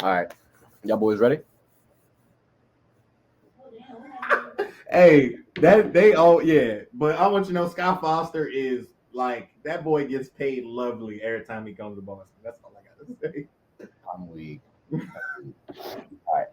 All right. Y'all boys ready? Hey, that they oh yeah, but I want you to know Scott Foster is like that boy gets paid lovely every time he comes to Boston. That's all I gotta say. I'm weak. All right.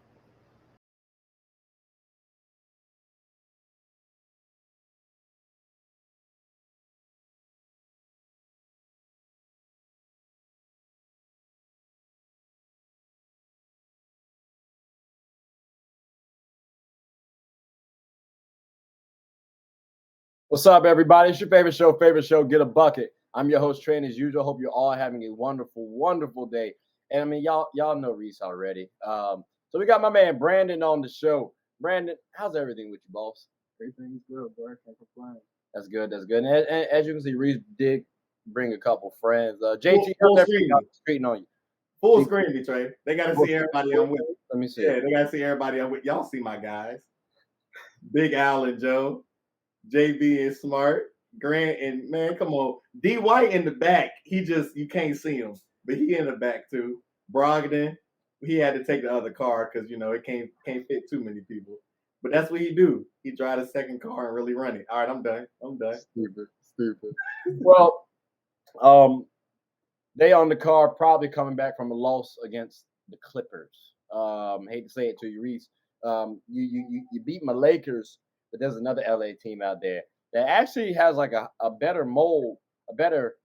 What's up, everybody? It's your favorite show, Get a Bucket. I'm your host, Train, as usual. Hope you're all having a wonderful, wonderful day. And I mean, y'all know Reese already. So we got my man Brandon on the show. Brandon, how's everything with you, boss? Everything's good, bro. Can't complain. That's good. That's good. And as you can see, Reese did bring a couple friends. Full, JT, full how's everything screen, treating on you? full screen, Detroit. They gotta see everybody I'm with. Let me see. Yeah, they gotta see everybody I'm with. Y'all see my guys, Big Al and Joe, JB and Smart, Grant and man, come on, D White in the back. He just you can't see him, but he in the back too. Brogdon, he had to take the other car because it can't fit too many people. But that's what he do. He drive the second car and really run it. All right, I'm done. I'm done. Stupid. Well, they on the card, probably coming back from a loss against the Clippers. Hate to say it to you, Reese. You beat my Lakers, but there's another LA team out there that actually has like a better mold, a better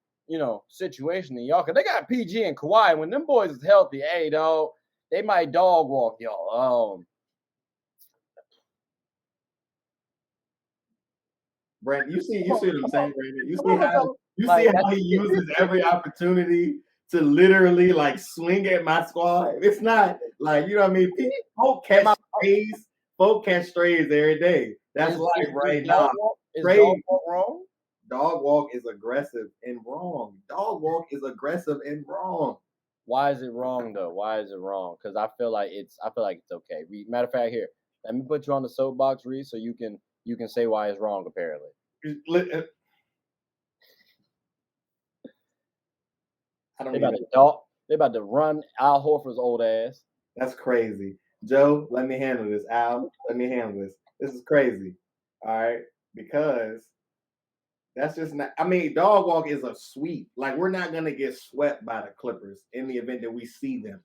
situation than y'all. Cause they got PG and Kawhi. When them boys is healthy, hey dog, they might dog walk y'all. Brandon, you see what I'm saying, Brandon? You Like see how he uses every opportunity to literally like swing at my squad. It's not like you know what I mean. Folk catch strays every day. That's life right now. Is Strays. dog walk wrong? Dog walk is aggressive and wrong. Dog walk is aggressive and wrong. Why is it wrong though? Why is it wrong? Because I feel like it's okay. Matter of fact, here, let me put you on the soapbox, Reese, so you can say why it's wrong. Apparently, I don't they about even. to dog. They about to run Al Horford's old ass. That's crazy. Joe, let me handle this. Al, let me handle this. This is crazy. All right, because that's just not. I mean, dog walk is a sweep. Like we're not gonna get swept by the Clippers in the event that we see them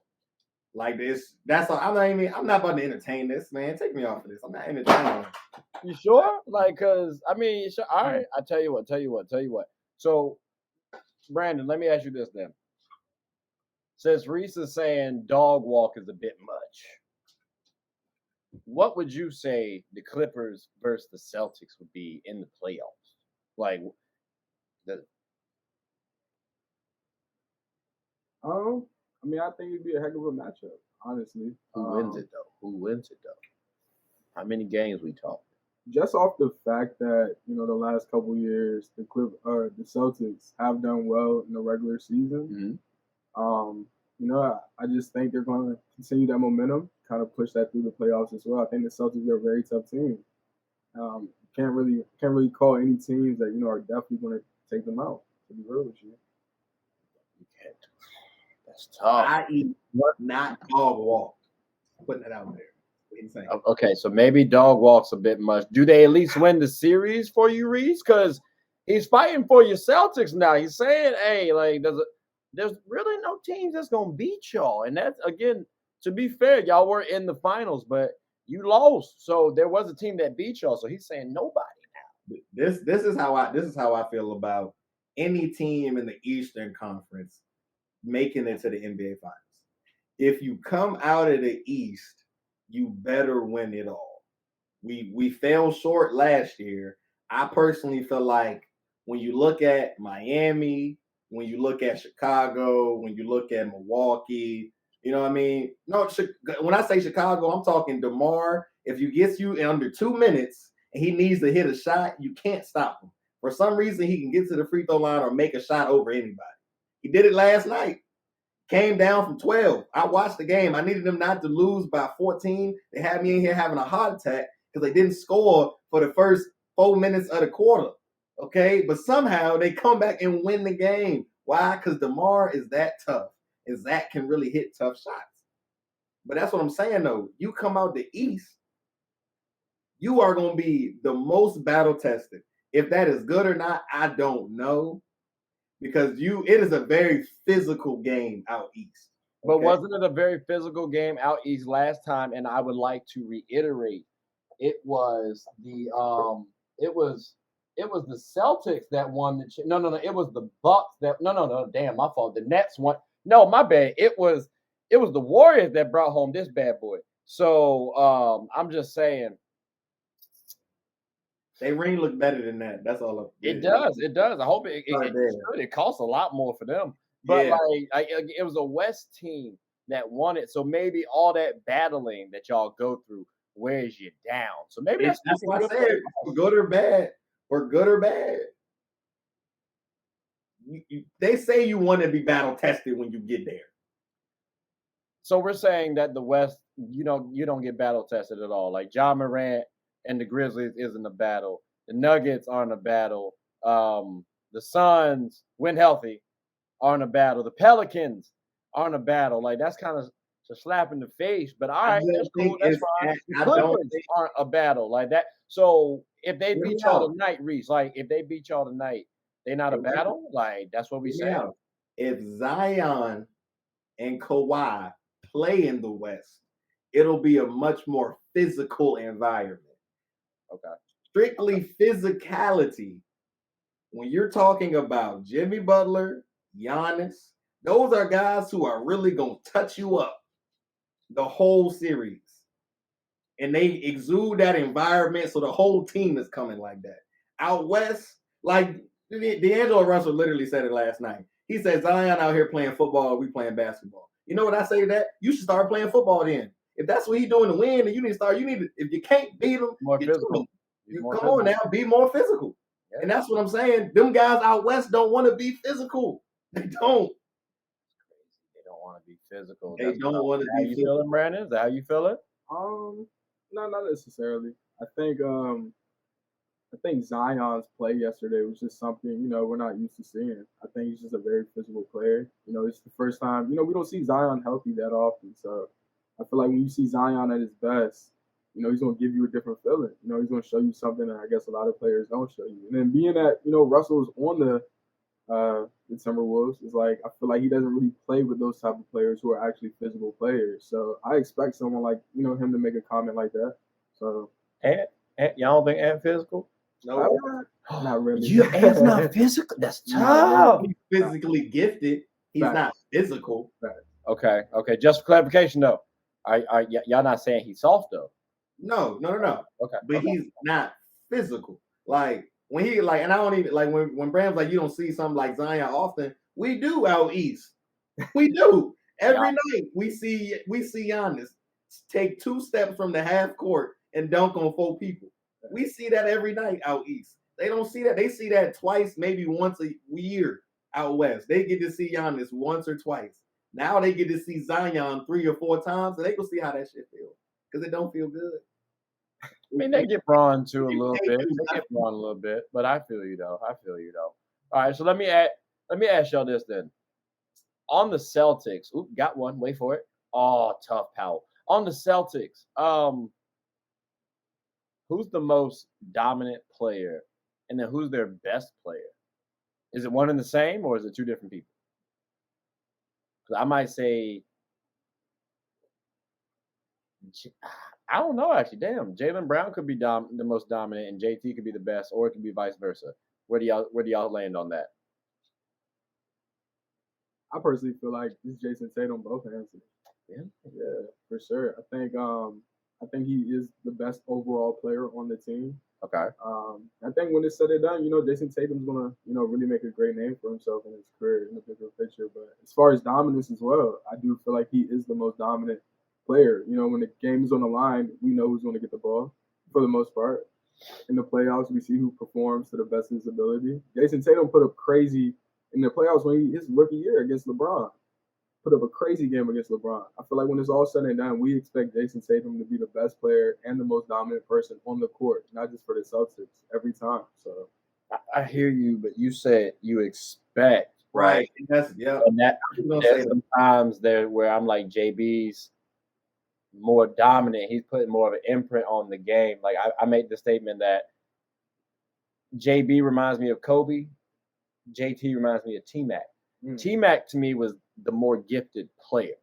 like this. That's all. I'm not about to entertain this, man. Take me off of this. I'm not entertaining. You sure? Like, cause I mean, sure, all right. I tell you what. So, Brandon, let me ask you this then. Since Reese is saying dog walk is a bit much, what would you say the Clippers versus the Celtics would be in the playoffs? Like, the, I mean, I think it'd be a heck of a matchup, honestly. who wins it though? Who wins it though? How many games we talk? Just off the fact that the last couple years the Celtics have done well in the regular season. I just think they're going to continue that momentum, kind of push that through the playoffs as well. I think the Celtics are a very tough team. Can't really call any teams that are definitely going to take them out. To be real with you. You can't. That's tough. Not dog walk. Putting that out there. Insane. Okay, so maybe dog walks a bit much. Do they at least win the series for you, Reese? Because he's fighting for your Celtics now. He's saying, "Hey, like there's really no teams that's gonna beat y'all." And that's again, to be fair, y'all were in the finals, but you lost. So there was a team that beat y'all. So he's saying nobody. This is how I feel about any team in the Eastern Conference making it to the NBA Finals. If you come out of the East, you better win it all. We fell short last year. I personally feel like when you look at Miami, when you look at Chicago, when you look at Milwaukee, you know what I mean? No, when I say Chicago, I'm talking DeMar. If you gets you in under 2 minutes and he needs to hit a shot, you can't stop him. For some reason, he can get to the free throw line or make a shot over anybody. He did it last night. Came down from 12. I watched the game. I needed them not to lose by 14. They had me in here having a heart attack because they didn't score for the first 4 minutes of the quarter. Okay, but somehow they come back and win the game. Why? Because DeMar is that tough, and Zach can really hit tough shots. But that's what I'm saying though. You come out the East, you are going to be the most battle tested. If that is good or not, I don't know, because it is a very physical game out East. But wasn't it a very physical game out East last time? And I would like to reiterate, it was the Celtics that won the no, it was the Bucks that no, damn, my fault. The Nets won. No, my bad. It was the Warriors that brought home this bad boy. So I'm just saying, they ring look better than that. That's all. It does. I hope it costs a lot more for them. But it was a West team that won it. So maybe all that battling that y'all go through wears you down. So maybe that's what I said. For good or bad, they say you want to be battle tested when you get there. So we're saying that the West, you don't get battle tested at all. Like Ja Morant and the Grizzlies isn't a battle. The Nuggets aren't a battle. The Suns, when healthy, aren't a battle. The Pelicans aren't a battle. Like, that's kind of a slap in the face. But all right, that's cool. That's fine. The Clippers aren't a battle like that. So if they beat y'all tonight, Reese, like if they beat y'all tonight, they're not a battle. Like, that's what we say. If Zion and Kawhi play in the West, it'll be a much more physical environment. Okay. Strictly physicality. When you're talking about Jimmy Butler, Giannis, those are guys who are really going to touch you up the whole series. And they exude that environment, so the whole team is coming like that. Out West, like D'Angelo Russell literally said it last night. He said, Zion out here playing football, we playing basketball. You know what I say to that? You should start playing football then. If that's what he's doing to win, then you need to start. If you can't beat him, more physical. Come on now, be more physical. Yeah. And that's what I'm saying. Them guys out West don't want to be physical. They don't. They don't want to be physical. They don't want to be physical. Feeling, Brandon? Is that how you feel it? No, not necessarily. I think Zion's play yesterday was just something, we're not used to seeing. I think he's just a very physical player. It's the first time, we don't see Zion healthy that often. So I feel like when you see Zion at his best, he's going to give you a different feeling. He's going to show you something that I guess a lot of players don't show you. And then being that, Russell's on the Timberwolves, is like, I feel like he doesn't really play with those type of players who are actually physical players. So I expect someone like, him to make a comment like that. So Ant, y'all don't think Ant physical? No, not really. Ant's not physical. That's tough. He's physically gifted. He's not physical. Okay. Just for clarification, though, y'all not saying he's soft though? No. Okay, but he's not physical. Like when he and I don't even like when Bram's like, you don't see something like Zion often. We do out East. We do every night. We see Giannis take 2 steps from the half court and dunk on 4 people. We see that every night out East. They don't see that. They see that twice, maybe once a year out West. They get to see Giannis once or twice. Now they get to see Zion 3 or 4 times, and they can see how that shit feels, because it don't feel good. I mean, they get Braun too a little bit. But I feel you though. All right, so let me ask y'all this then. On the Celtics, got one. Wait for it. Oh, tough Powell. On the Celtics, who's the most dominant player, and then who's their best player? Is it one and the same, or is it 2 different people? Because I might say, I don't know actually. Damn, Jaylen Brown could be the most dominant, and JT could be the best, or it could be vice versa. Where do y'all land on that? I personally feel like this Jason Tatum both answers. Yeah, for sure. I think he is the best overall player on the team. Okay. I think when it's said and done, Jason Tatum's gonna, really make a great name for himself in his career in the bigger picture. But as far as dominance as well, I do feel like he is the most dominant player. When the game is on the line, we know who's going to get the ball for the most part. In the playoffs, we see who performs to the best of his ability. Jason Tatum put up crazy in the playoffs his rookie year against LeBron. Put up a crazy game against LeBron. I feel like when it's all said and done, we expect Jason Tatum to be the best player and the most dominant person on the court, not just for the Celtics, every time. So I hear you, but you said you expect. Right. And there's sometimes there where I'm like, JB's more dominant. He's putting more of an imprint on the game. Like I made the statement that JB reminds me of Kobe. JT reminds me of T-Mac. T-Mac to me was the more gifted player.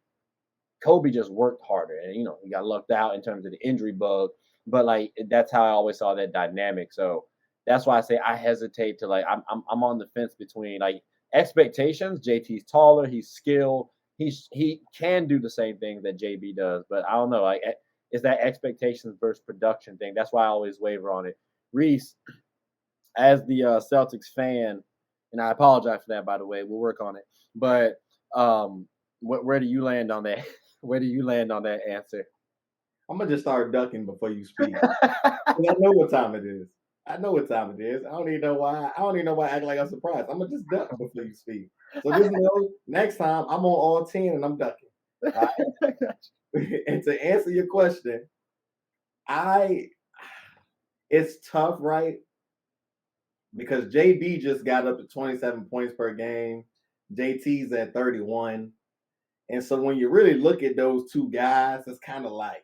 Kobe just worked harder, and he got lucked out in terms of the injury bug. But like that's how I always saw that dynamic. So that's why I say I hesitate to like I'm on the fence between like expectations. JT's taller, he's skilled, he can do the same thing that JB does, but I don't know. Like it's that expectations versus production thing. That's why I always waver on it. Reese, as the Celtics fan, and I apologize for that, by the way. We'll work on it. But where do you land on that? Where do you land on that answer? I'm gonna just start ducking before you speak. I know what time it is. I don't even know why. I act like I'm surprised. I'm gonna just duck before you speak. So just know next time I'm on all 10 and I'm ducking. Right? And to answer your question, it's tough, right? Because JB just got up to 27 points per game. JT's at 31. And so when you really look at those two guys, it's kind of like,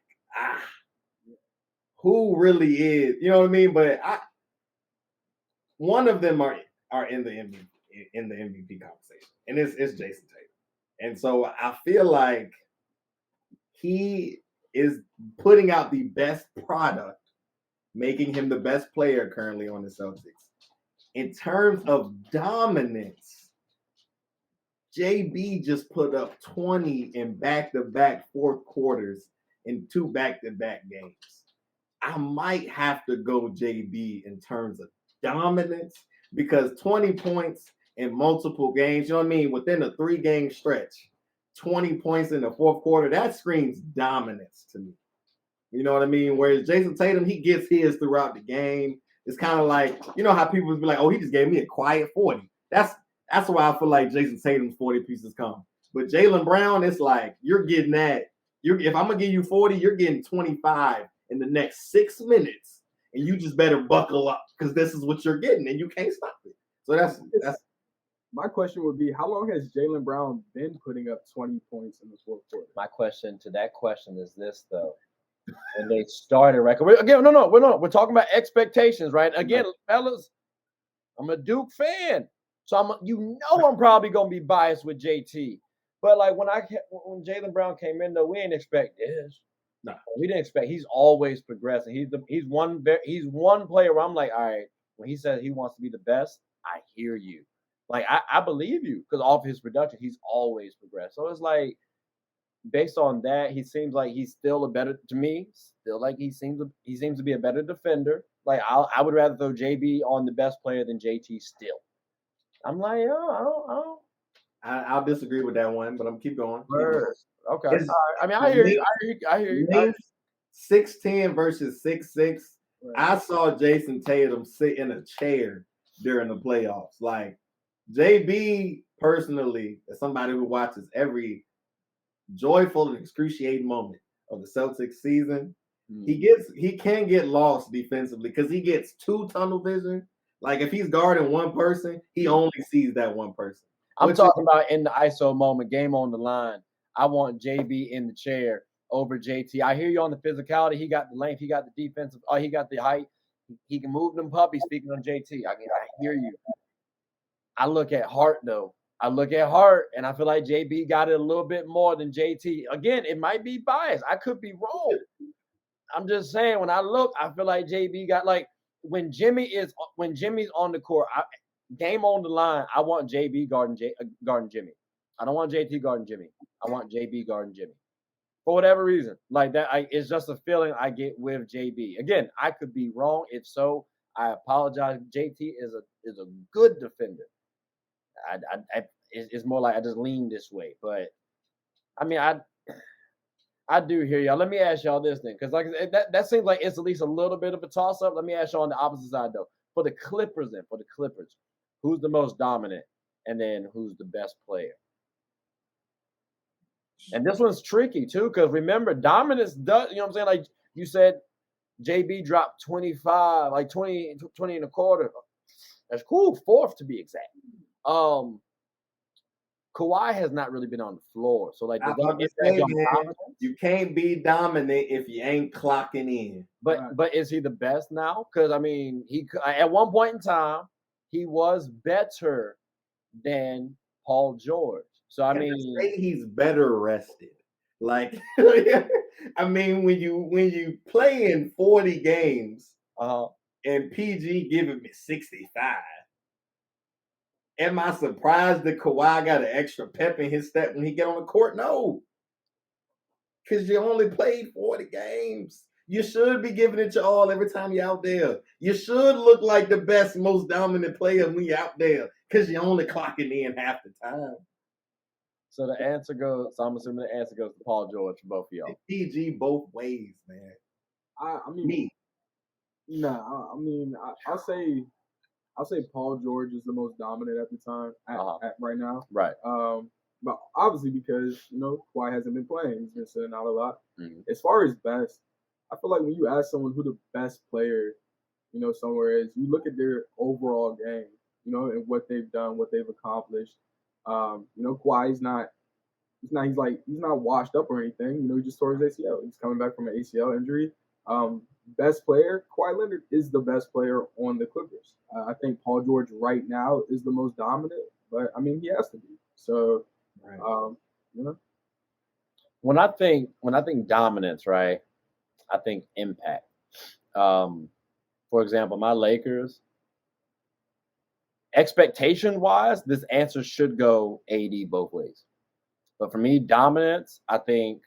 who really is? You know what I mean? But one of them are in the MVP conversation, and it's Jason Tatum. And so I feel like he is putting out the best product, making him the best player currently on the Celtics. In terms of dominance, JB just put up 20 in back-to-back fourth quarters in 2 back-to-back games. I might have to go JB in terms of dominance because 20 points in multiple games, you know what I mean? Within a 3-game stretch, 20 points in the fourth quarter, that screams dominance to me. You know what I mean? Whereas Jason Tatum, he gets his throughout the game. It's kind of like, you know how people would be like, oh, he just gave me a quiet 40. That's why I feel like Jason Tatum's 40 pieces come. But Jaylen Brown, it's like, you're getting that. If I'm going to give you 40, you're getting 25 in the next 6 minutes. And you just better buckle up because this is what you're getting and you can't stop it. So that's my question would be, how long has Jaylen Brown been putting up 20 points in the fourth quarter? My question to that question is this, though. When they started, right? We're talking about expectations, right? Again, fellas, I'm a Duke fan, so I'm probably gonna be biased with JT. But like when Jaylen Brown came in, though, we didn't expect this. No, we didn't expect. He's always progressing. He's one player where I'm like, all right, when he says he wants to be the best, I hear you. Like I believe you because off his production, he's always progressed. So it's like, based on that, he seems like he's still he seems to be a better defender. Like I would rather throw JB on the best player than JT still. I'm like, I'll disagree with that one, but I'm keep going. Okay. All right. I mean, I hear you. 6'10" versus 6'6". Right. I saw Jason Tatum sit in a chair during the playoffs. Like JB, personally, as somebody who watches every joyful and excruciating moment of the Celtics season, he can get lost defensively because he gets 2 tunnel vision. Like if he's guarding one person, he only sees that one person. I'm talking about in the ISO moment, game on the line. I want JB in the chair over JT. I hear you on the physicality. He got the length. He got the defensive. He got the height. He can move them puppies. Speaking on JT, I hear you. I look at heart, though. And I feel like JB got it a little bit more than JT. Again, it might be biased. I could be wrong. I'm just saying, when I look, I feel like JB got, like, when Jimmy's on the court, game on the line, I want JB guarding Jimmy. I don't want JT guarding Jimmy. I want JB guarding Jimmy. For whatever reason. Like that, it's just a feeling I get with JB. Again, I could be wrong. If so, I apologize. JT is a good defender. It's more like I just lean this way. But, I mean, I do hear y'all. Let me ask y'all this thing, because like that seems like it's at least a little bit of a toss-up. Let me ask y'all on the opposite side, though. For the Clippers, who's the most dominant, and then who's the best player? And this one's tricky, too, because remember, dominance does, you know what I'm saying? Like you said, JB dropped 25, like 20 and a quarter. That's cool, fourth to be exact. Kawhi has not really been on the floor. So like, I does that about to impact say, your man, confidence? you can't be dominant if you ain't clocking in. But is he the best now? Because I mean, at one point in time he was better than Paul George. So I Can mean, say he's better rested. Like, I mean, when you play in 40 games and PG giving me 65, am I surprised that Kawhi got an extra pep in his step when he get on the court? No, because you only played 40 games. You should be giving it your all every time you're out there. You should look like the best, most dominant player when you're out there because you're only clocking in half the time. so the answer goes. So I'm assuming the answer goes to Paul George for both of y'all. PG both ways, man. I mean, I'll say Paul George is the most dominant at the time at right now. Right. But obviously because Kawhi hasn't been playing, he's been sitting out a lot. Mhm. As far as best, I feel like when you ask someone who the best player, somewhere is, you look at their overall game, and what they've done, what they've accomplished. Kawhi's not. He's not washed up or anything. He just tore his ACL. He's coming back from an ACL injury. Best player, Kawhi Leonard is the best player on the Clippers. I think Paul George right now is the most dominant, but I mean he has to be. So, When I think dominance, right? I think impact. For example, my Lakers, expectation wise, this answer should go AD both ways. But for me, dominance, I think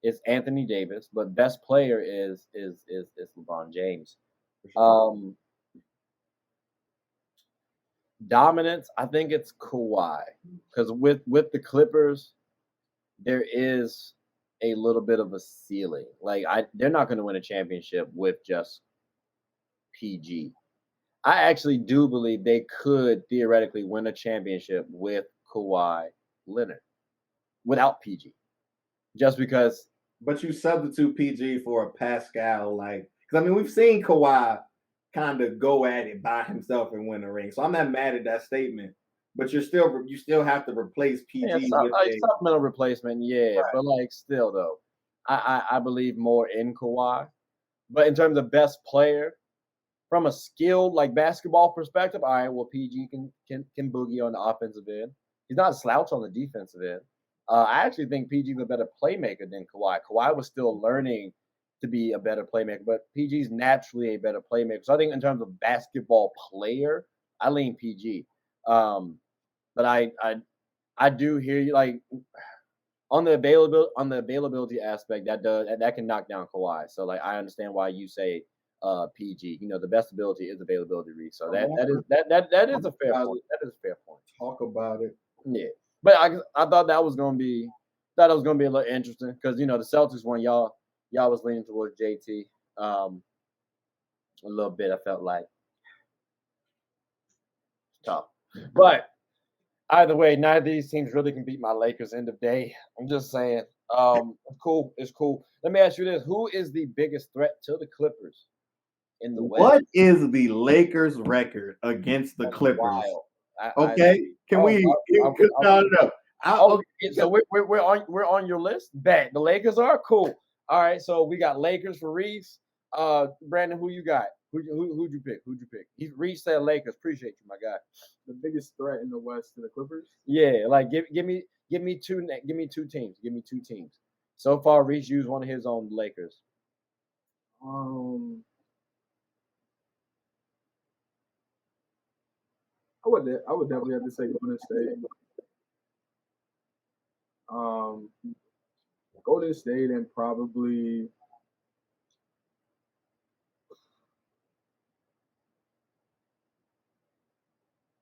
it's Anthony Davis, but best player is LeBron James. Dominance, I think it's Kawhi, because with the Clippers, there is a little bit of a ceiling. Like they're not going to win a championship with just PG. I actually do believe they could theoretically win a championship with Kawhi Leonard without PG, just because. But you substitute PG for a Pascal, because I mean we've seen Kawhi kind of go at it by himself and win a ring. So I'm not mad at that statement. But you still have to replace PG with a supplemental replacement, yeah. Right. But still though, I believe more in Kawhi. But in terms of best player, from a skilled basketball perspective, all right, well PG can boogie on the offensive end. He's not a slouch on the defensive end. I actually think PG's a better playmaker than Kawhi. Kawhi was still learning to be a better playmaker, but PG's naturally a better playmaker. So I think in terms of basketball player, I lean PG. But I do hear you on the availability aspect that can knock down Kawhi. So I understand why you say PG. The best ability is availability, Reese. So that is a fair point. That is a fair point. Talk about it. Yeah. But I thought that was gonna be a little interesting because the Celtics one y'all was leaning towards JT a little bit. I felt like tough, but either way, neither of these teams really can beat my Lakers. End of day, I'm just saying. It's cool. Let me ask you this: who is the biggest threat to the Clippers in the West? What is the Lakers' record against the Clippers? Wild. So we're on your list. Bet the Lakers are cool. All right, so we got Lakers for Reese. Brandon, who you got? Who'd you pick? Reese said Lakers. Appreciate you, my guy. The biggest threat in the West to the Clippers? Yeah, give me two teams. Give me two teams. So far, Reese used one of his own Lakers. I would definitely have to say Golden State. Golden State and probably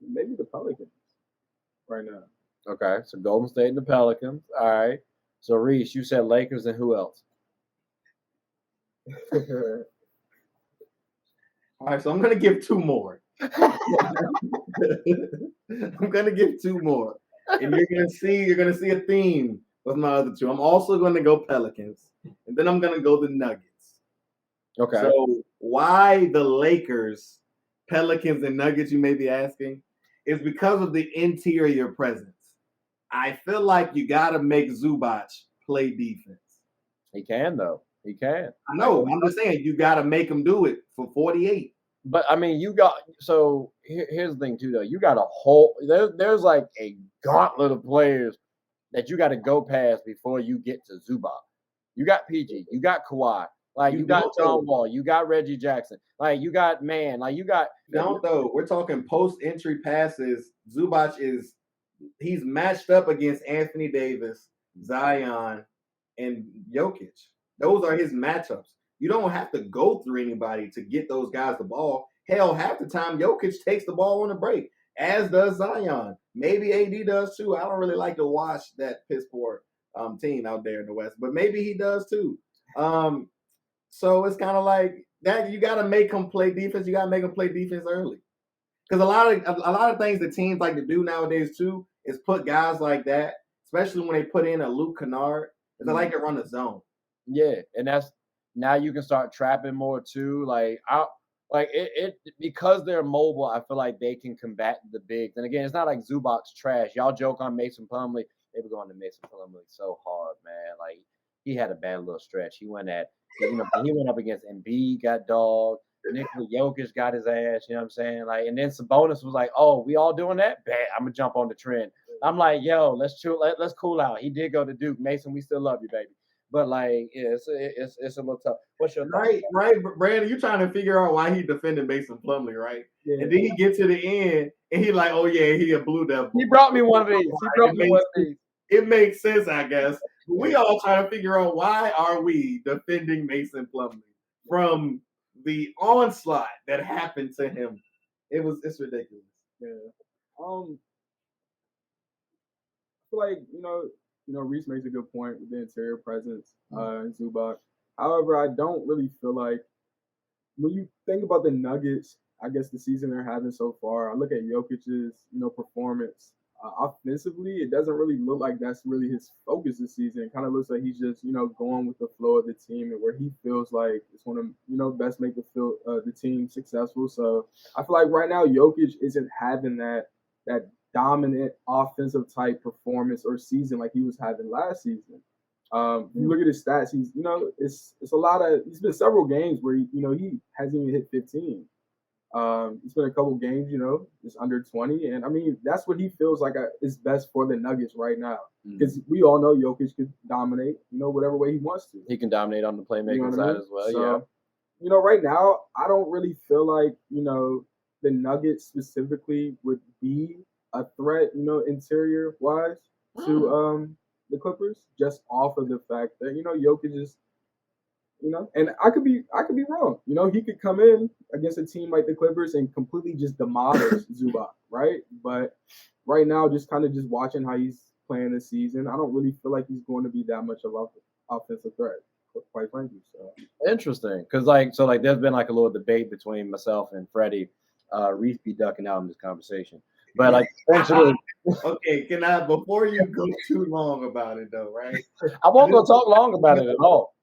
maybe the Pelicans right now. Okay, so Golden State and the Pelicans. All right. So Reese, you said Lakers and who else? All right, so I'm gonna give two more. I'm gonna give two more, and you're gonna see a theme with my other two. I'm also gonna go Pelicans, and then I'm gonna go the Nuggets. Okay. So why the Lakers, Pelicans, and Nuggets? You may be asking, is because of the interior presence. I feel like you got to make Zubac play defense. He can though. He can. No, I'm just saying you got to make him do it for 48. But I mean, here's the thing too, though. You got there's like a gauntlet of players that you got to go past before you get to Zubac. You got PG, you got Kawhi, like you got John Wall, you got Reggie Jackson, like you got Don't though. We're talking post entry passes. Zubac he's matched up against Anthony Davis, Zion, and Jokic. Those are his matchups. You don't have to go through anybody to get those guys the ball. Hell, half the time Jokic takes the ball on the break, as does Zion. Maybe AD does too. I don't really like to watch that piss poor team out there in the West, but maybe he does too. So it's kind of like that. You got to make them play defense. You got to make them play defense early, because a lot of things that teams like to do nowadays too is put guys like that, especially when they put in a Luke Kennard. They like to run the zone. Yeah, and that's now you can start trapping more too. Because they're mobile, I feel like they can combat the bigs. And again, it's not like Zubac's trash. Y'all joke on Mason Plumlee. They were going to Mason Plumlee so hard, man. Like he had a bad little stretch. He went up against Embiid, got dogged. Nikola Jokic got his ass. You know what I'm saying? Like, and then Sabonis was like, "Oh, we all doing that? Bad. I'm gonna jump on the trend." I'm like, "Yo, let's chill. Let's cool out." He did go to Duke. Mason, we still love you, baby. But like, yeah, it's a little tough. What's your right, Brandon? You trying to figure out why he defended Mason Plumlee, right? Yeah. And then he gets to the end, and he like, oh yeah, he a Blue Devil. He brought me one of these. It makes sense, I guess. We all trying to figure out why are we defending Mason Plumlee from the onslaught that happened to him. It's ridiculous. Yeah. I feel like Reese makes a good point with the interior presence in Zubac. However, I don't really feel like when you think about the Nuggets, I guess the season they're having so far, I look at Jokic's performance. Offensively, it doesn't really look like that's really his focus this season. It kind of looks like he's just going with the flow of the team and where he feels like it's going to best make the team successful. So I feel like right now Jokic isn't having that dominant offensive type performance or season like he was having last season. You look at his stats, he's it's a lot of he's been several games where he hasn't even hit 15. It's been a couple games, it's under 20, and I mean that's what he feels like is best for the Nuggets right now. Because we all know Jokic could dominate, whatever way he wants to. He can dominate on the playmaking side as well. So, right now I don't really feel like the Nuggets specifically would be a threat, interior wise to the Clippers, just off of the fact that Jokic is. And I could be wrong. He could come in against a team like the Clippers and completely just demolish Zubac, right? But right now, just watching how he's playing this season, I don't really feel like he's going to be that much of an offensive threat, quite frankly. So interesting, because there's been like a little debate between myself and Freddie. Reese be ducking out in this conversation, but essentially. Okay, before you go too long about it though, right? I won't go talk long about it at all.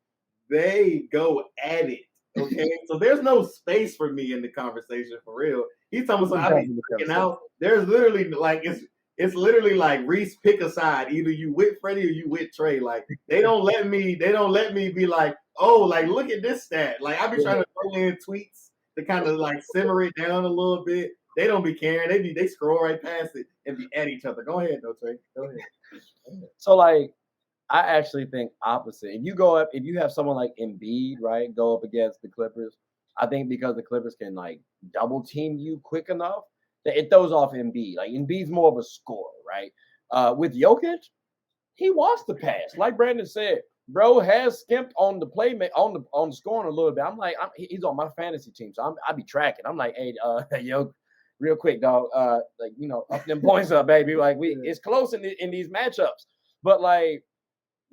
They go at it. Okay, so there's no space for me in the conversation for real. He's talking about I be freaking out. There's literally it's literally like Reese pick a side. Either you with Freddie or you with Trey. Like they don't let me be like, oh, like look at this stat. Like I be trying to throw in tweets to kind of like simmer it down a little bit. They don't be caring. They scroll right past it and be at each other. Go ahead, though, Trey. Go ahead. So I actually think opposite. If you have someone like Embiid, right, go up against the Clippers, I think because the Clippers can double team you quick enough that it throws off Embiid. Like Embiid's more of a scorer, right? With Jokic, he wants to pass. Like Brandon said, bro has skimped on the on the scoring a little bit. He's on my fantasy team, so I be tracking. I'm like, hey, yo, real quick, dog, up them points up, baby. It's close in these matchups, but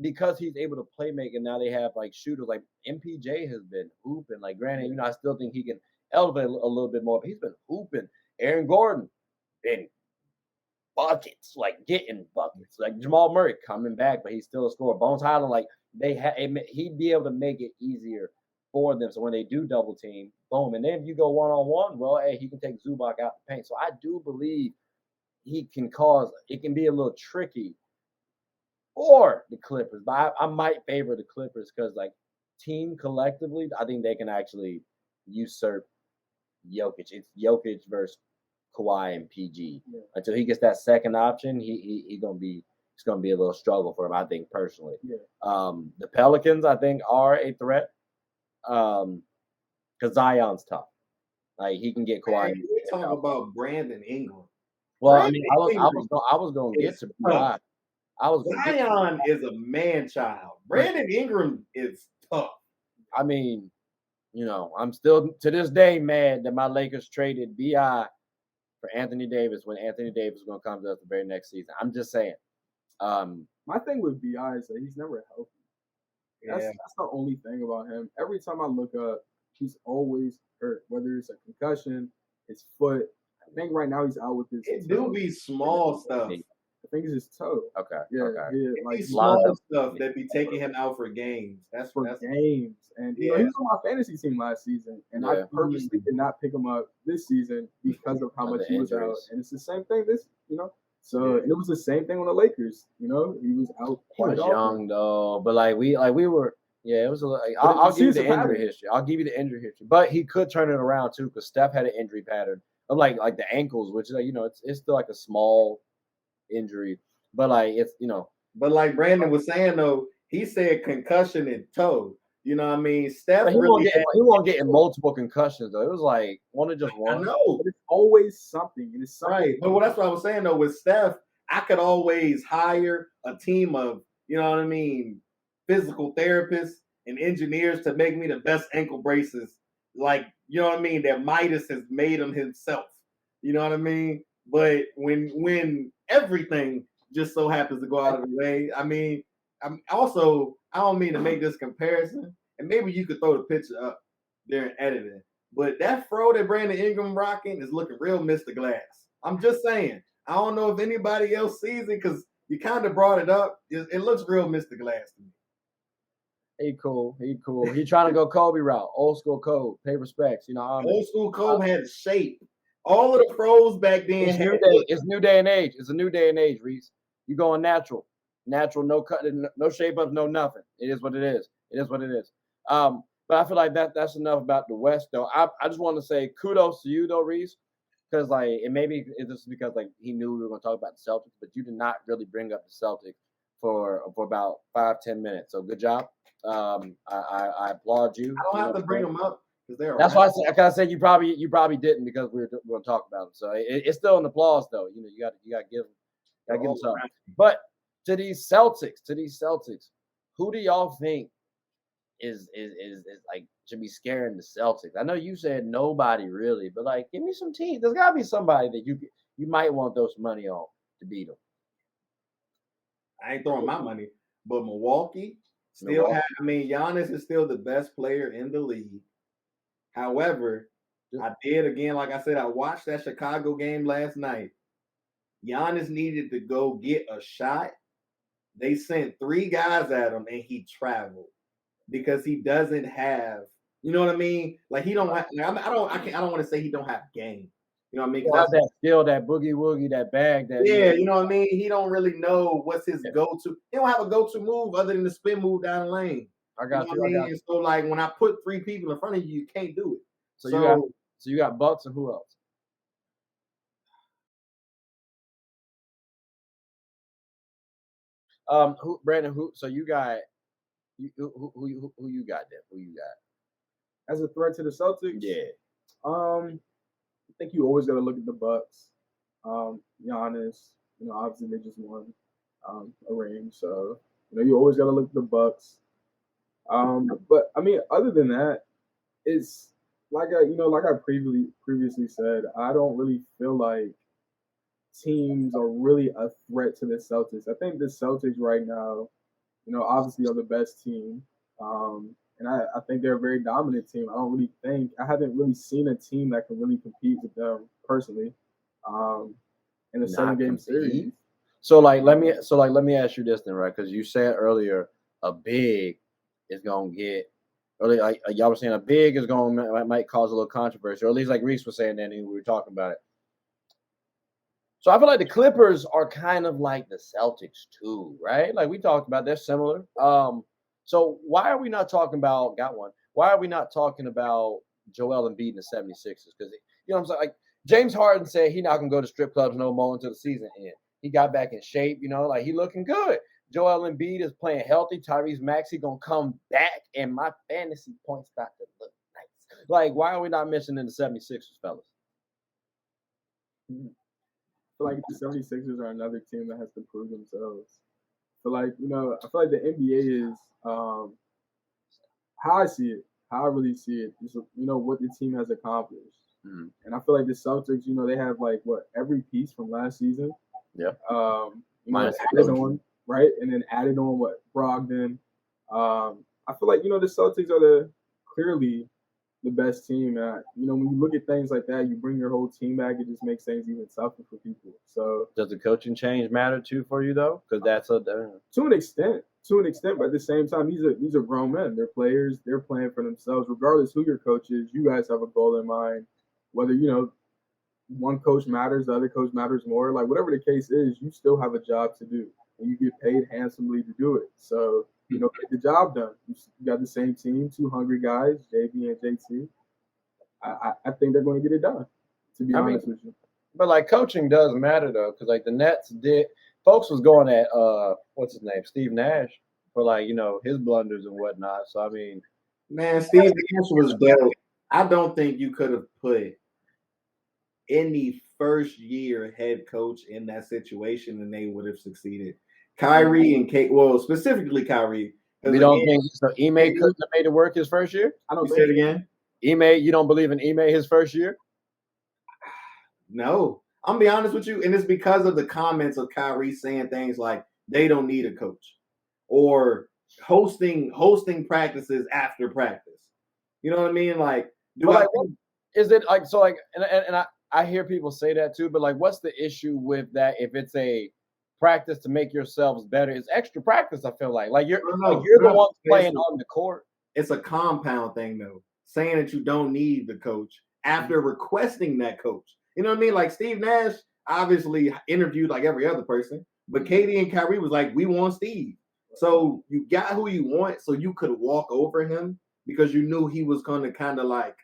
because he's able to play make, and now they have shooters like MPJ has been hooping. Granted, I still think he can elevate a little bit more, but he's been hooping. Aaron Gordon been buckets, getting buckets. Jamal Murray coming back, but he's still a scorer. Bones Highland, he'd be able to make it easier for them. So when they do double team, boom. And then if you go one-on-one, well, hey, he can take Zubac out the paint. So I do believe it can be a little tricky or the Clippers. But I might favor the Clippers because, like, team collectively, I think they can actually usurp Jokic. It's Jokic versus Kawhi and PG. Yeah. Until he gets that second option, he gonna be it's gonna be a little struggle for him, I think personally. Yeah. The Pelicans, I think, are a threat. Because Zion's tough. Like he can get Kawhi. Man, we talk about Brandon Ingram. Well, I mean, Brandon I was going to get is to tough. BI. I was gonna get to Zion is a man child. Brandon Ingram is tough. I mean, I'm still to this day mad that my Lakers traded BI for Anthony Davis when Anthony Davis is going to come to us the very next season. I'm just saying. My thing with BI is that he's never healthy. That's the only thing about him. Every time I look up, he's always hurt. Whether it's a concussion, his foot. I think right now he's out with his. It do be small stuff. I think it's his toe. Okay. Yeah, Okay. yeah. It Like be small stuff that be taking him out for games. That's games. And he was on my fantasy team last season, and I purposely did not pick him up this season because of how much he was out. And it's the same thing So and it was the same thing on the Lakers. He was out. He was young though, but we were. Yeah, it was a. I'll give you the injury history. I'll give you the injury history, but he could turn it around too because Steph had an injury pattern of like the ankles, which is it's still like a small injury, but it's. But like Brandon was saying though, he said concussion and toe. You know what I mean? Steph he won't get multiple concussions though. It was like one or just one. I know. But it's always something. It is something. Right. But that's what I was saying though. With Steph, I could always hire a team of, physical therapists and engineers to make me the best ankle braces. Like, that Midas has made them himself. You know what I mean? But when everything just so happens to go out of the way, I don't mean to make this comparison, and maybe you could throw the picture up during editing, but that fro that Brandon Ingram rocking is looking real Mr. Glass. I'm just saying. I don't know if anybody else sees it because you kind of brought it up. It looks real Mr. Glass to me. He cool. He trying to go Kobe route, old school Kobe, pay respects. Old school Kobe had shape. All of the pros back then. It's new day and age. It's a new day and age, Reese. You going natural, no cut, no shape up, no nothing. It is what it is. But I feel like that's enough about the West, though. I just want to say kudos to you, though, Reese, because it's just because he knew we were going to talk about the Celtics, but you did not really bring up the Celtics for about 5-10 minutes. So good job. I applaud you. I don't have to bring them up because they're. That's why I said you probably didn't because we were going to talk about them. So it's still an applause, though. You got to give them something. But to these Celtics, who do y'all think is should be scaring the Celtics? I know you said nobody really, but give me some teams. There's got to be somebody that you might want to throw some money on to beat them. I ain't throwing my money, but Milwaukee still Giannis is still the best player in the league. However, I did again, like I said, I watched that Chicago game last night. Giannis needed to go get a shot. They sent 3 guys at him, and he traveled because he doesn't have. You know what I mean? He don't have. I don't want to say he don't have game. You know what I mean? That's that skill, that boogie woogie, that bag. You know what I mean? He don't really know what's his go-to. He don't have a go-to move other than the spin move down the lane. I got you. Know what I mean? So when I put 3 people in front of you, you can't do it. So you got Bucks and who else? Brandon? So you got who you got there? Who you got as a threat to the Celtics? Yeah. I think you always got to look at the Bucks. Giannis, obviously they just won a ring, so you always got to look at the Bucks. But other than that, it's like I previously said, I don't really feel like teams are really a threat to the Celtics. I think the Celtics right now, obviously are the best team. And I think they're a very dominant team. I haven't really seen a team that can really compete with them personally in a 7-game series. So let me ask you this then, right? Because you said earlier a big is gonna get early. Y'all were saying a big is might cause a little controversy, or at least Reese was saying that and we were talking about it. So I feel like the Clippers are kind of like the Celtics too, right? Like we talked about, they're similar. So why are we not talking about Why are we not talking about Joel Embiid and the 76ers? Because you know what I'm saying? Like James Harden said he's not gonna go to strip clubs no more until the season ends. He got back in shape, like he looking good. Joel Embiid is playing healthy. Tyrese Maxey gonna come back, and my fantasy points about to look nice. Like, why are we not mentioning the 76ers, fellas? I feel like the 76ers are another team that has to prove themselves. So, I feel like the NBA is how I see it, how I really see it, is, what the team has accomplished. Mm-hmm. And I feel like the Celtics, they have every piece from last season. Yeah. Added on, right? And then added on what Brogdon. I feel like, the Celtics are clearly the best team. When you look at things like that, you bring your whole team back, it just makes things even tougher for people. So does the coaching change matter too for you though? Because that's to an extent, but at the same time, these are grown men. They're players. They're playing for themselves. Regardless who your coach is, you guys have a goal in mind. Whether one coach matters, the other coach matters more. Like whatever the case is, you still have a job to do, and you get paid handsomely to do it. So get the job done. You got the same team, two hungry guys, JB and JT. I think they're going to get it done. To be honest with you. But like coaching does matter though, because like the Nets did. Folks was going at what's his name, Steve Nash, for his blunders and whatnot. So I mean, man, Steve Nash was dope. I don't think you could have put any first year head coach in that situation and they would have succeeded. Kyrie and Kate, well, specifically Kyrie. We don't think so. Ime couldn't have made it work his first year. I don't say it again. Ime, you don't believe in Ime his first year? No, I'm gonna be honest with you, and it's because of the comments of Kyrie saying things like they don't need a coach or hosting practices after practice. You know what I mean? Like, is it like so? Like, and I hear people say that too, but like, what's the issue with that? If it's a practice to make yourselves better, it's extra practice. I feel like you're the one playing on the court. It's a compound thing though, saying that you don't need the coach after requesting that coach. You know what I mean? Like Steve Nash obviously interviewed like every other person, but Katie and Kyrie was like, we want Steve. So you got who you want, so you could walk over him because you knew he was going to kind of like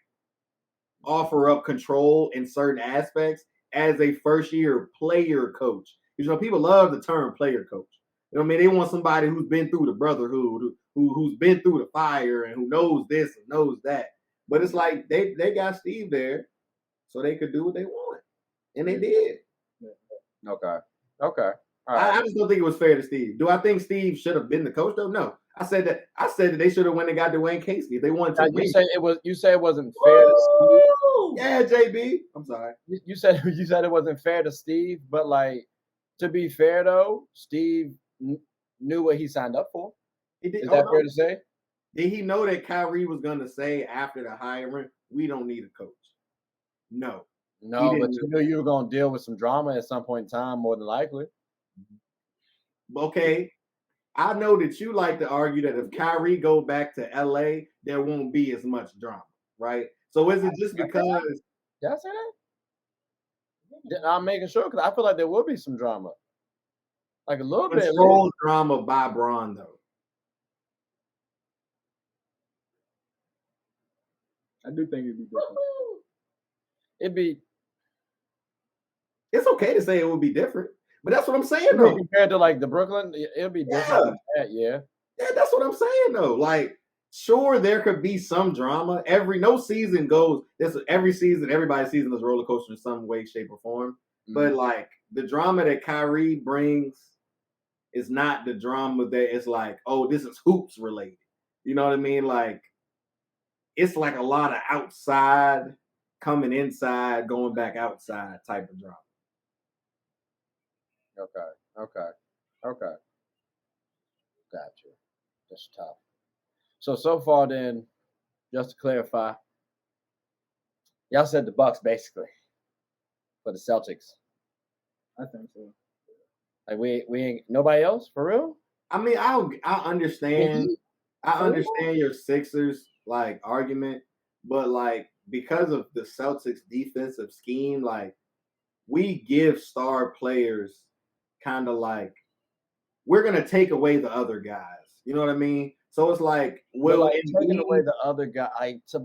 offer up control in certain aspects as a first year player coach. Because people love the term player coach. You know what I mean? They want somebody who's been through the brotherhood, who's been through the fire and who knows this and knows that. But it's like they got Steve there so they could do what they want. And they did. Okay. All right. I just don't think it was fair to Steve. Do I think Steve should have been the coach though? No. I said that they should have went and got Dwayne Casey if they wanted to. You said it wasn't fair to Steve. Yeah, JB. I'm sorry. You said it wasn't fair to Steve, but like to be fair though, Steve knew what he signed up for. Is that fair to say? Did he know that Kyrie was going to say after the hiring, we don't need a coach? No, but you knew you were going to deal with some drama at some point in time, more than likely. Okay, I know that you like to argue that if Kyrie go back to LA, there won't be as much drama, right? So is it just because? Did I say that? I'm making sure because I feel like there will be some drama, like a little bit. Controlled drama by Bron, though. I do think it'd be different. It's okay to say it would be different, but that's what I'm saying though. Compared to like the Brooklyn, it'll be different. Yeah, that's what I'm saying though. Like, sure, there could be some drama. No season goes. Every season, everybody's season is a roller coaster in some way, shape, or form. Mm-hmm. But like the drama that Kyrie brings is not the drama that is like, oh, this is hoops related. You know what I mean? Like, it's like a lot of outside coming inside, going back outside type of drama. Okay. Gotcha. That's tough. So far then, just to clarify, y'all said the Bucks basically for the Celtics. I think so. Like we ain't nobody else for real? I mean, I understand. I understand your Sixers like argument, but like because of the Celtics defensive scheme, like we give star players kind of like we're gonna take away the other guys. You know what I mean? So it's like, But will like taking Embiid, away the other guy,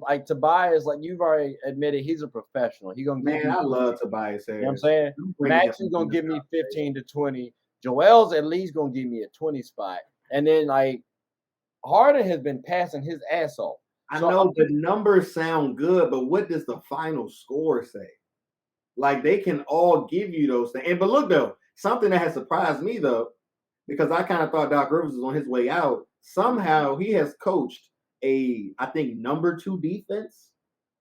like Tobias, like you've already admitted, he's a professional. He gonna give man, you. I love Tobias You know what I'm Harris. saying? I'm bringing him Max is into gonna this give me conversation. 15 to 20. Joel's at least gonna give me a 20 spot. And then like Harden has been passing his ass off. I So know the numbers sound good, but what does the final score say? Like they can all give you those things. And but look though, something that has surprised me though, because I kind of thought Doc Rivers was on his way out. Somehow he has coached I think number 2 defense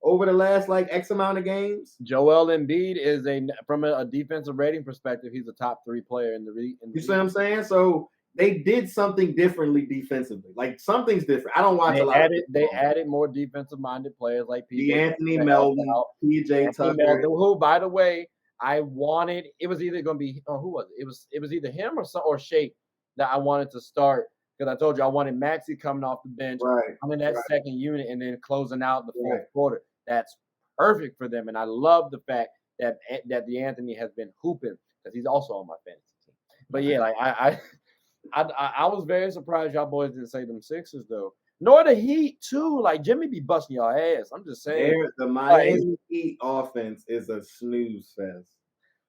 over the last like X amount of games. Joel Embiid is from a defensive rating perspective, he's a top 3 player in the league. You see what I'm saying? So they did something differently defensively. Like something's different. I don't watch a lot. They added more defensive minded players like Anthony Melton, PJ Tucker. who, by the way, I wanted. It was either going to be who was it? It was either him or Shake that I wanted to start because I told you I wanted Maxey coming off the bench, Right. I'm in that second unit, and then closing out the fourth quarter. That's perfect for them, and I love the fact that the Anthony has been hooping because he's also on my fantasy team. But yeah, like I was very surprised y'all boys didn't say them Sixers though. Nor the Heat too. Like Jimmy be busting y'all ass. I'm just saying. The Miami Heat offense is a snooze fest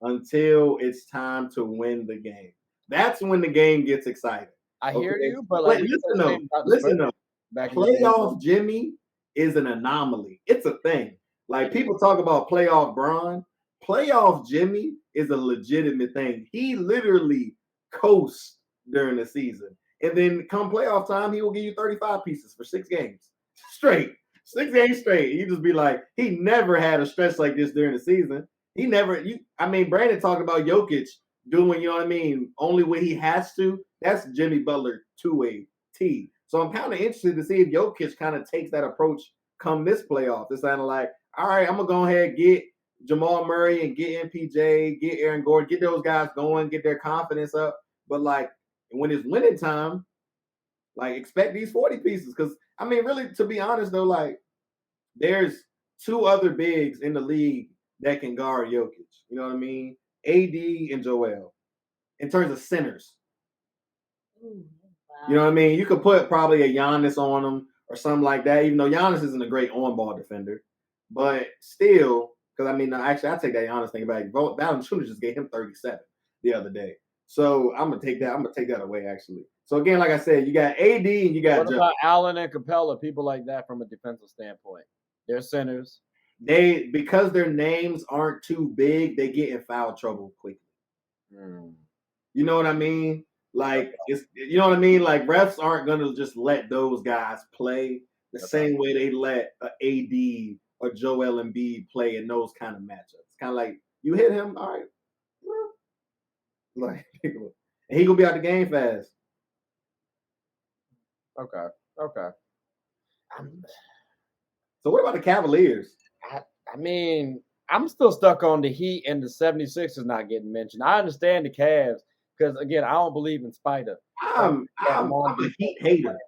until it's time to win the game. That's when the game gets exciting. I hear you, but like listen though. Playoff Jimmy is an anomaly. It's a thing. Like people talk about playoff Bron. Playoff Jimmy is a legitimate thing. He literally coasts during the season. And then come playoff time, he will give you 35 pieces for 6 games straight. 6 games straight. You just be like, he never had a stretch like this during the season. He never, Brandon talked about Jokic doing, you know what I mean, only when he has to. That's Jimmy Butler to a T. So I'm kind of interested to see if Jokic kind of takes that approach come this playoff. It's kind of like, all right, I'm going to go ahead, get Jamal Murray and get MPJ, get Aaron Gordon, get those guys going, get their confidence up. But like, when it's winning time, like expect these 40 pieces. Because really, to be honest though, like there's 2 other bigs in the league that can guard Jokic. You know what I mean? AD and Joel. In terms of centers. Ooh, wow. You know what I mean? You could put probably a Giannis on them or something like that, even though Giannis isn't a great on-ball defender. But still, because actually I take that Giannis thing back. Valanciunas just gave him 37 the other day. So I'm gonna take that away actually. So again, like I said, you got AD and you got. What about Allen and Capella? People like that from a defensive standpoint. They're centers. Because their names aren't too big, they get in foul trouble quickly. You know what I mean? Like you know what I mean? Like refs aren't gonna just let those guys play the same way they let AD or Joel Embiid play in those kind of matchups. Kind of like you hit him, all right. Like, and he gonna be out the game fast. Okay. So what about the Cavaliers? I'm still stuck on the Heat and the 76ers not getting mentioned. I understand the Cavs because again, I don't believe in Spider. I'm a Heat hater.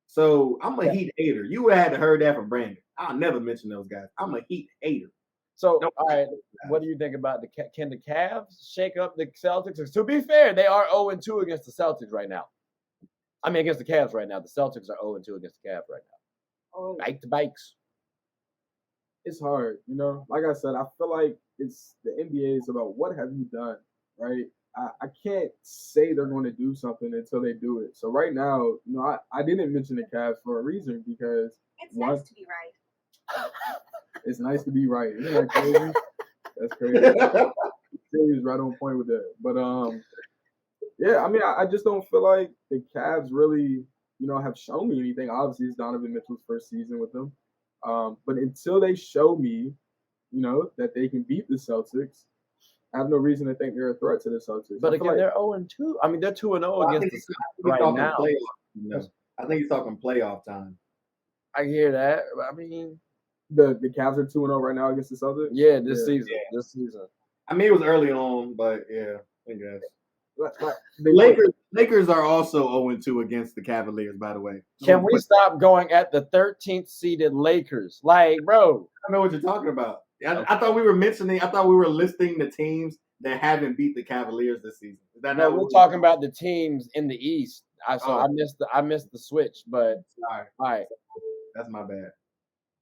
So I'm a Heat hater. You would have had to heard that from Brandon. I'll never mention those guys. I'm a Heat hater. So, all right, what do you think about can the Cavs shake up the Celtics? To be fair, they are 0-2 against the Celtics right now. Against the Cavs right now. The Celtics are 0-2 against the Cavs right now. Bike to bikes. It's hard, Like I said, I feel like it's the NBA is about what have you done, right? I can't say they're going to do something until they do it. So right now, I didn't mention the Cavs for a reason because it's nice to be right. It's nice to be right. Isn't that crazy? That's crazy. He's right on point with that. But I just don't feel like the Cavs really, have shown me anything. Obviously, it's Donovan Mitchell's first season with them. But until they show me, that they can beat the Celtics, I have no reason to think they're a threat to the Celtics. But again, they're 0-2. They're 2-0 against the Celtics right now. I think he's talking playoff time. I hear that. The Cavs are 2-0 right now against the Celtics? Yeah, this season. It was early on, but yeah, I guess. The Lakers are also 0-2 against the Cavaliers, by the way. Can we stop going at the 13th seeded Lakers? Like, bro. I don't know what you're talking about. I thought we were mentioning. I thought we were listing the teams that haven't beat the Cavaliers this season. Is that No, not we're what talking about the teams in the East. I Oh. missed the switch, but Sorry. all right. That's my bad.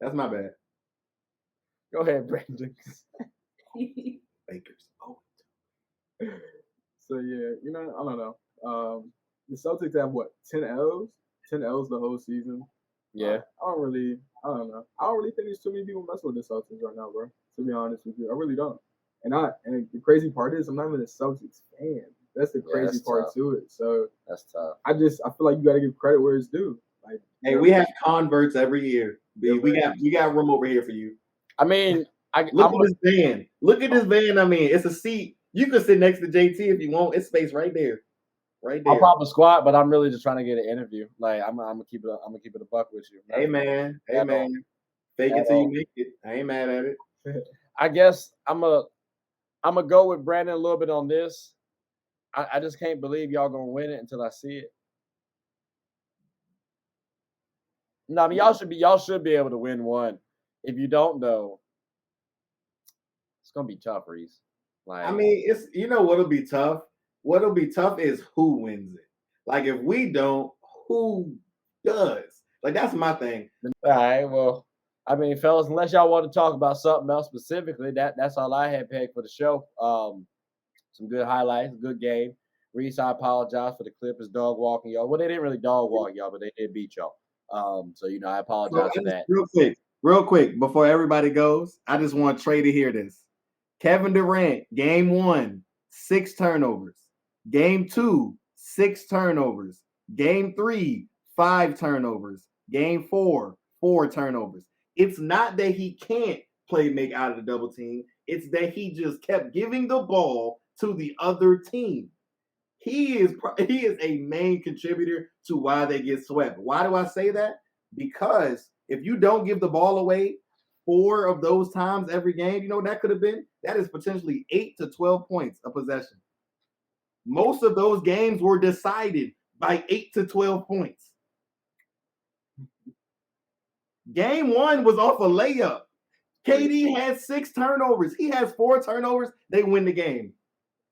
That's my bad. Go ahead, Brandon. Lakers. Oh. So yeah, you know, I don't know. The Celtics have what 10 L's? 10 L's the whole season. Yeah. I don't know. I don't really think there's too many people messing with the Celtics right now, bro. To be honest with you, I really don't. And the crazy part is I'm not even a Celtics fan. That's the crazy that's part tough. to it. So That's tough. I feel like you got to give credit where it's due. Like, Hey, we have converts every year. B. We got room over here for you. I mean, Look at this van. Look at this van. I mean, it's a seat. You can sit next to JT if you want. It's space right there. Right there. I'll pop a squat, but I'm really just trying to get an interview. Like I'm gonna keep it a buck with you. Hey man. Fake it till you make it. I ain't mad at it. I guess I'm gonna go with Brandon a little bit on this. I just can't believe y'all gonna win it until I see it. No, I mean y'all should be able to win one. If you don't though, it's gonna be tough, Reese. Like I mean, it's what'll be tough. What'll be tough is who wins it. Like if we don't, who does? Like that's my thing. All right, well, I mean, fellas, unless y'all want to talk about something else specifically, that's all I had pegged for the show. Some good highlights, good game. Reese, I apologize for the Clippers dog walking y'all. Well, they didn't really dog walk y'all, but they did beat y'all. So I apologize for that. Real quick, before everybody goes, I just want Trey to hear this. Kevin Durant, game 1, 6 turnovers. Game 2, 6 turnovers. Game 3, 5 turnovers. Game 4, 4 turnovers. It's not that he can't make out of the double team. It's that he just kept giving the ball to the other team. He is a main contributor to why they get swept. Why do I say that? Because if you don't give the ball away 4 of those times every game, you know what that could have been? That is potentially 8 to 12 points a possession. Most of those games were decided by 8 to 12 points. Game 1 was off a layup. KD had 6 turnovers. He has 4 turnovers. They win the game.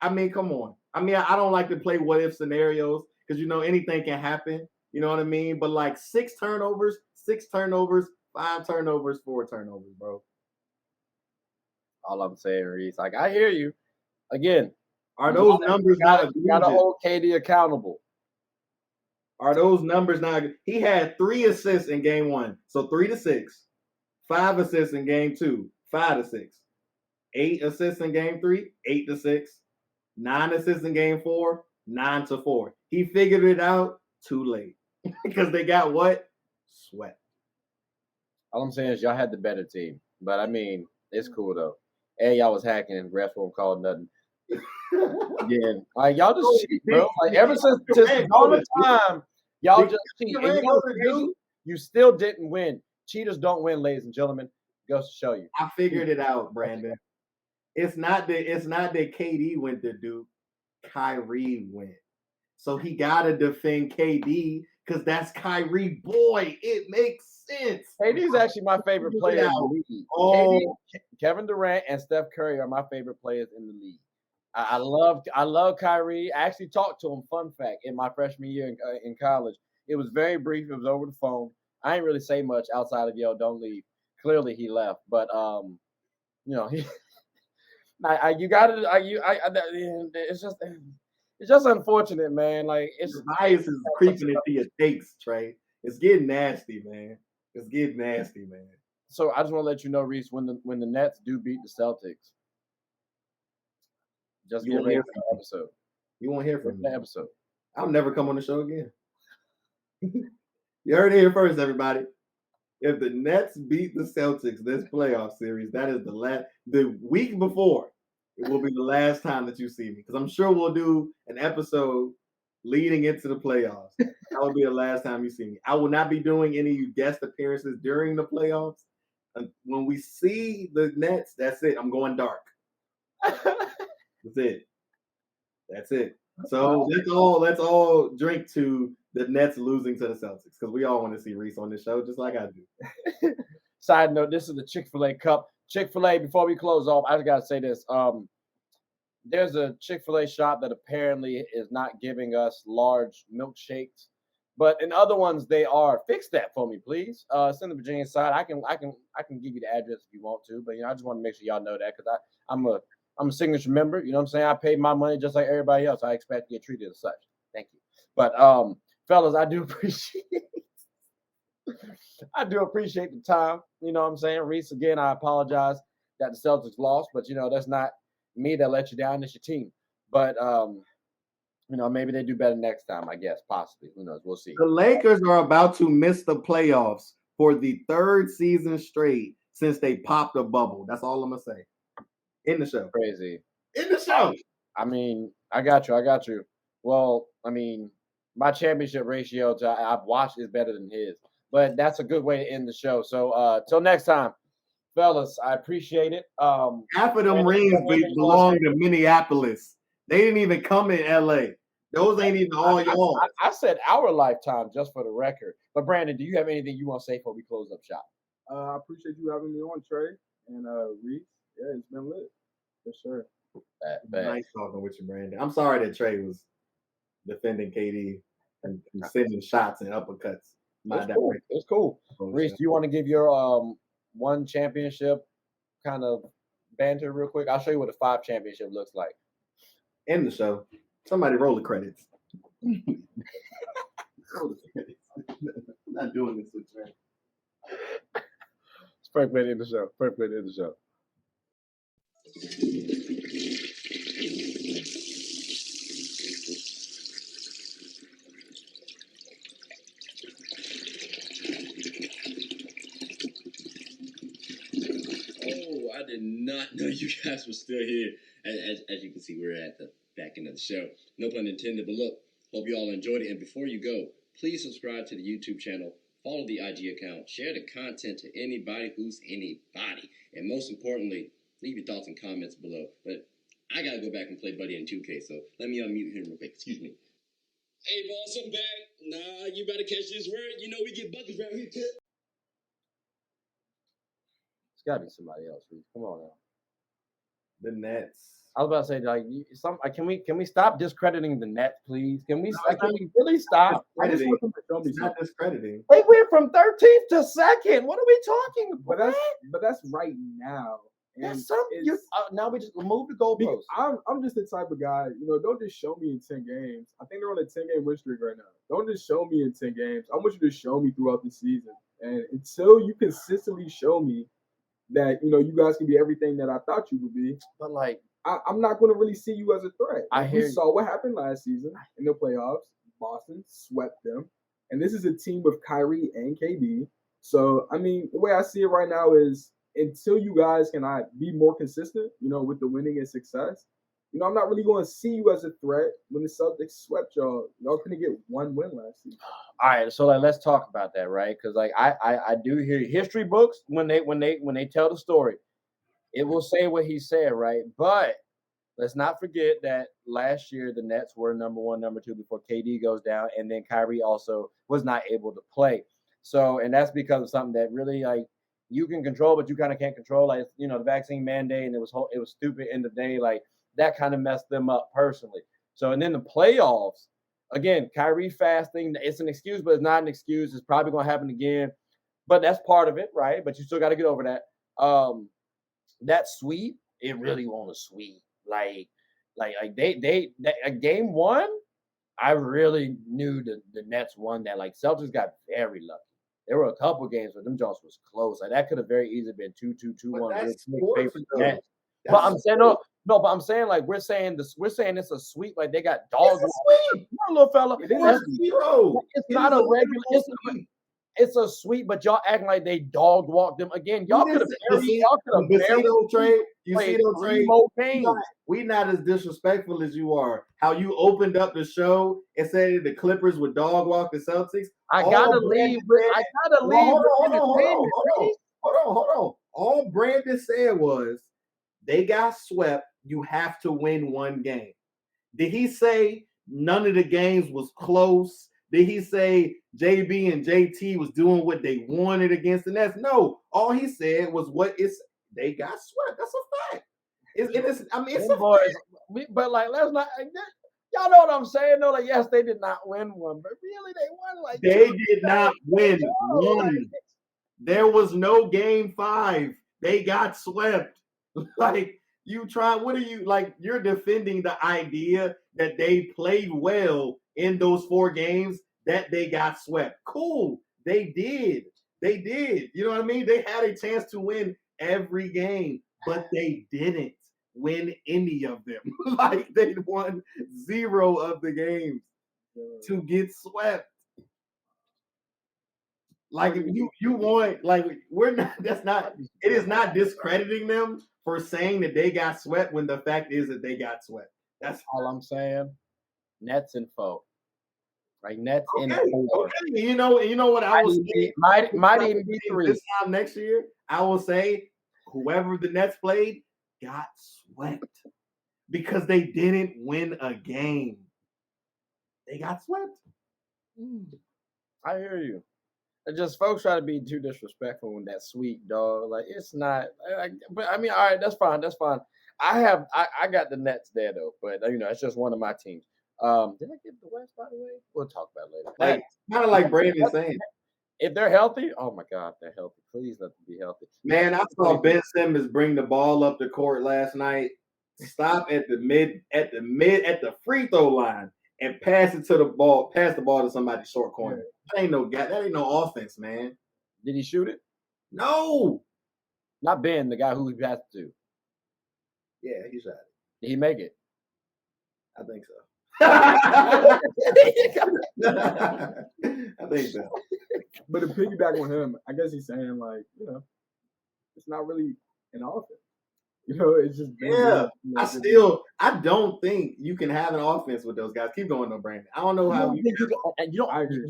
I mean, come on. I mean, I don't like to play what-if scenarios because, anything can happen. You know what I mean? But like 6 turnovers, 5 turnovers, 4 turnovers, bro. All I'm saying, Reese, like I hear you. Again, are those numbers not egregious? You gotta hold KD accountable. Are those numbers not? He had 3 assists in game 1, so 3 to 6. 5 assists in game 2, 5 to 6. 8 assists in game 3, 8 to 6. 9 assists in game 4, 9 to 4. He figured it out too late because they got what? Sweat. All I'm saying is y'all had the better team, but I mean it's cool though. And y'all was hacking and refs won't call nothing. Again, like y'all just cheat, bro. Like ever since all the time, y'all just cheat. And you still didn't win. Cheaters don't win, ladies and gentlemen. Goes to show you. I figured it out, Brandon. It's not that KD went to Duke. Kyrie went. So he gotta defend KD because that's Kyrie boy. It makes sense. KD's actually my favorite player in the league. KD, Kevin Durant and Steph Curry are my favorite players in the league. I love Kyrie. I actually talked to him, fun fact, in my freshman year in college. It was very brief. It was over the phone. I ain't really say much outside of, don't leave. Clearly he left. But, he it's just unfortunate, man. Like it's bias is creeping into your takes, Trey. It's getting nasty, man. It's getting nasty, man. So I just want to let you know, Reese, when the Nets do beat the Celtics, just get ready for the episode. You won't hear from the episode. I'll never come on the show again. You heard it here first, everybody. If the Nets beat the Celtics this playoff series, that is the week before. It will be the last time that you see me because I'm sure we'll do an episode leading into the playoffs. That will be the last time you see me. I will not be doing any guest appearances during the playoffs. When we see the Nets, that's it. I'm going dark. That's it. So let's all drink to the Nets losing to the Celtics because we all want to see Reese on this show just like I do. Side note, this is the Chick-fil-A Cup Chick-fil-A, before we close off, I just gotta say this. There's a Chick-fil-A shop that apparently is not giving us large milkshakes, but in other ones they are. Fix that for me, please. It's in the Virginia side. I can give you the address if you want to, but I just want to make sure y'all know that because I'm a signature member. You know what I'm saying? I paid my money just like everybody else. I expect to get treated as such. Thank you. But fellas, I do appreciate the time. You know what I'm saying? Reese, again, I apologize that the Celtics lost, but that's not me that let you down. It's your team. But maybe they do better next time, I guess, possibly. Who knows? We'll see. The Lakers are about to miss the playoffs for the third season straight since they popped a bubble. That's all I'm gonna say. In the show. Crazy. In the show. I mean, I got you. Well, I mean, my championship ratio I've watched is better than his. But that's a good way to end the show. So till next time, fellas, I appreciate it. Half of them rings belong to Minneapolis. They didn't even come in LA. Those ain't even all y'all. I said our lifetime just for the record. But Brandon, do you have anything you want to say before we close up shop? I appreciate you having me on, Trey and Reese. Yeah, it's been lit for sure. Nice talking with you, Brandon. I'm sorry that Trey was defending KD and sending shots and uppercuts. It's cool. Reese, do you want to give your one championship kind of banter real quick? I'll show you what a 5 championship looks like. In the show. Somebody roll the credits. I'm not doing this with Trey. It's perfect way to end the show. Perfect way to end the show. I did not know you guys were still here. As you can see, we're at the back end of the show. No pun intended, but look, hope you all enjoyed it. And before you go, please subscribe to the YouTube channel, follow the IG account, share the content to anybody who's anybody. And most importantly, leave your thoughts and comments below. But I got to go back and play Buddy in 2K, so let me unmute him real quick. Excuse me. Hey, boss, I'm back. Nah, you better catch this word. You know we get buckets around here, too. It's got to be somebody else. Reese. Come on now. The Nets. I was about to say, can we stop discrediting the Nets, please? Can we really stop? It's not discrediting. They went from 13th to 2nd. What are we talking about? But that's right now. And now we just remove the goalposts. I'm just the type of guy, don't just show me in 10 games. I think they're on a 10-game win streak right now. Don't just show me in 10 games. I want you to show me throughout the season. And until you consistently show me that, you guys can be everything that I thought you would be. But I'm not going to really see you as a threat. We saw what happened last season in the playoffs. Boston swept them. And this is a team with Kyrie and KD. So, I mean, the way I see it right now is until you guys can be more consistent, with the winning and success, I'm not really going to see you as a threat when the Celtics swept y'all. Y'all couldn't get one win last season. All right, so let's talk about that, right? Because I do hear history books when they tell the story, it will say what he said, right? But let's not forget that last year the Nets were number 1, number 2 before KD goes down, and then Kyrie also was not able to play. So, and that's because of something that really you can control, but you kind of can't control, the vaccine mandate, and it was stupid in the day, that kind of messed them up personally. So, and then the playoffs, again, Kyrie fasting, it's an excuse, but it's not an excuse. It's probably going to happen again, but that's part of it, right? But you still got to get over that. That sweep, it really won't a sweep. Like they game 1, I really knew the Nets won that. Celtics got very lucky. There were a couple games where them Jones was close. That could have very easily been 2-2, 2-1. But I'm saying but I'm saying we're saying it's a sweep. They got dogs. It's a sweep, little fella. It's not a regular. It's a sweep, but y'all acting like they dog walked them again. Y'all could have trade. You see those trade. More we not as disrespectful as you are. How you opened up the show and said the Clippers would dog walk the Celtics. I gotta leave. Hold on. All Brandon said was they got swept. You have to win one game. Did he say none of the games was close? Did he say JB and JT was doing what they wanted against the Nets? No. All he said was what is They got swept. That's a fact. It's Them a boys, but like, let's not. Y'all know what I'm saying? though. Like, yes, they did not win one, but really, they won like. They 2 did not win Like, one. There was no game 5. They got swept. Like, you try, what are you, like, you're defending the idea that they played well in those 4 games that they got swept. Cool. They did. They did. You know what I mean? They had a chance to win every game, but they didn't win any of them. Like, they won 0 of the games to get swept. Like, if you want, like, we're not, that's not, it is not discrediting them for saying that they got swept when the fact is that they got swept. That's all I'm saying. Nets and 4. Like, Nets in okay. 4. Okay. You know what I will say? Might even be 3. This time next year, I will say whoever the Nets played got swept because they didn't win a game. They got swept. I hear you. It just folks try to be too disrespectful with that sweet dog. Like, it's not. But I mean, all right, that's fine. That's fine. I got the Nets there though, but it's just one of my teams. Did I get the West, by the way? We'll talk about it later. Like, kind of like Brandon saying, if they're healthy, oh my God, they're healthy. Please let them be healthy. Man, I saw Ben Simmons bring the ball up the court last night, stop at the free throw line, and pass the ball to somebody short corner. That ain't no offense, man. Did he shoot it? No. Not Ben, the guy who he passed to. Yeah, he shot it. Did he make it? I think so. I think so. But to piggyback on him, I guess he's saying like, it's not really an offense. It's just I don't think you can have an offense with those guys. Keep going though, Brandon. I don't know how you